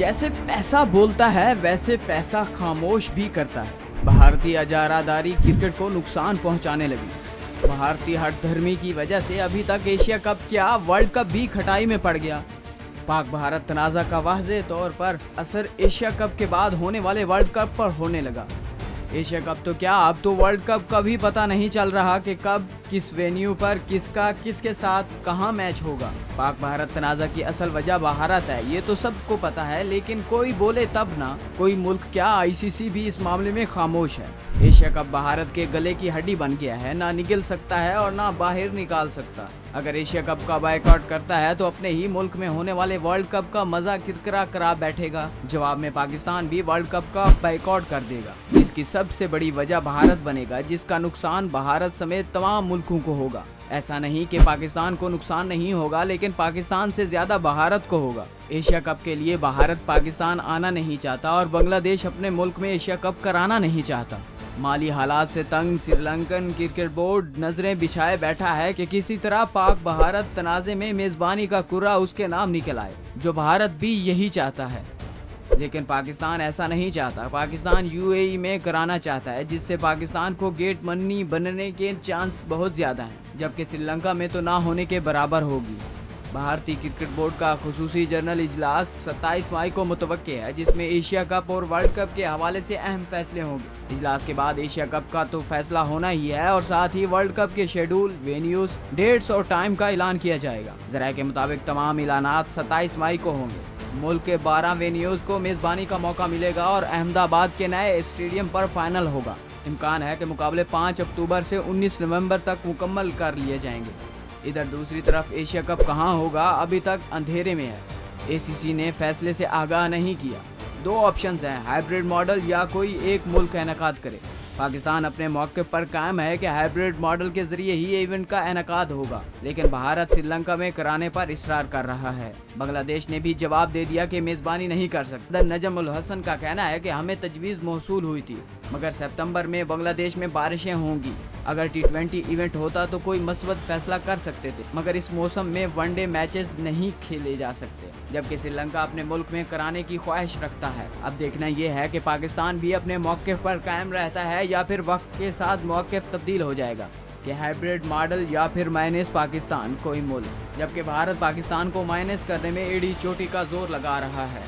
जैसे पैसा बोलता है वैसे पैसा खामोश भी करता है। भारतीय इजारादारी क्रिकेट को नुकसान पहुंचाने लगी। भारतीय हठधर्मी की वजह से अभी तक एशिया कप क्या वर्ल्ड कप भी खटाई में पड़ गया। पाक भारत तनाज़ा का वाज़े तौर पर असर एशिया कप के बाद होने वाले वर्ल्ड कप पर होने लगा। एशिया कप तो क्या, अब तो वर्ल्ड कप का भी पता नहीं चल रहा कि कब किस वेन्यू पर किसका किसके साथ कहां मैच होगा। पाक भारत तनाज़ा की असल वजह भारत है, ये तो सबको पता है, लेकिन कोई बोले तब ना। कोई मुल्क क्या, आईसीसी भी इस मामले में खामोश है। एशिया कप भारत के गले की हड्डी बन गया है, ना निकल सकता है और ना बाहर निकाल सकता। अगर एशिया कप का बायकॉट करता है तो अपने ही मुल्क में होने वाले वर्ल्ड कप का मजा किरकिरा करा बैठेगा। जवाब में पाकिस्तान भी वर्ल्ड कप का बायकॉट कर देगा। इसकी सबसे बड़ी वजह भारत बनेगा, जिसका नुकसान भारत समेत तमाम मुल्कों को होगा। ऐसा नहीं कि पाकिस्तान को नुकसान नहीं होगा, लेकिन पाकिस्तान से ज्यादा भारत को होगा। एशिया कप के लिए भारत पाकिस्तान आना नहीं चाहता और बांग्लादेश अपने मुल्क में एशिया कप कराना नहीं चाहता। माली हालात से तंग श्रीलंकन क्रिकेट बोर्ड नजरें बिछाए बैठा है कि किसी तरह पाक भारत तनाज़े में मेजबानी का कुर्रा उसके नाम निकल आए, जो भारत भी यही चाहता है। लेकिन पाकिस्तान ऐसा नहीं चाहता। पाकिस्तान यूएई में कराना चाहता है, जिससे पाकिस्तान को गेट मनी बनने के चांस बहुत ज़्यादा हैं, जबकि श्रीलंका में तो ना होने के बराबर होगी। भारतीय क्रिकेट बोर्ड का खुसूसी जनरल इजलास 27 मई को मुतवक्के है, जिसमें एशिया कप और वर्ल्ड कप के हवाले से अहम फैसले होंगे। इजलास के बाद एशिया कप का तो फैसला होना ही है और साथ ही वर्ल्ड कप के शेड्यूल, वेन्यूज, डेट्स और टाइम का ऐलान किया जाएगा। ज़राए के मुताबिक तमाम ऐलानात 27 मई को होंगे। मुल्क के 12 वेन्यूज को मेज़बानी का मौका मिलेगा और अहमदाबाद के नए स्टेडियम पर फाइनल होगा। इम्कान है कि मुकाबले 5 अक्टूबर से 19 नवंबर तक मुकम्मल कर लिए जाएंगे। इधर दूसरी तरफ एशिया कप कहां होगा, अभी तक अंधेरे में है। एसीसी ने फैसले से आगाह नहीं किया। 2 ऑप्शंस हैं, हाइब्रिड मॉडल या कोई एक मुल्क इनेकाद करे। पाकिस्तान अपने मौक़िफ़ पर कायम है कि हाइब्रिड मॉडल के जरिए ही इवेंट का इनेकाद होगा, लेकिन भारत श्रीलंका में कराने पर इसरार कर रहा है। बांग्लादेश ने भी जवाब दे दिया कि मेज़बानी नहीं कर सकता। नजम उल हसन का कहना है कि हमें तजवीज़ मौसूल हुई थी, मगर सितंबर में बांग्लादेश में बारिशें होंगी। अगर T20 इवेंट होता तो कोई मस्बत फैसला कर सकते थे, मगर इस मौसम में वनडे मैचेस नहीं खेले जा सकते, जबकि श्रीलंका अपने मुल्क में कराने की ख्वाहिश रखता है। अब देखना यह है कि पाकिस्तान भी अपने मौक़िफ़ पर कायम रहता है या फिर वक्त के साथ मौक़िफ़ तब्दील हो जाएगा, कि हाइब्रिड मॉडल या फिर माइनस पाकिस्तान कोई मुल्क। जबकि भारत पाकिस्तान को माइनस करने में एड़ी चोटी का जोर लगा रहा है।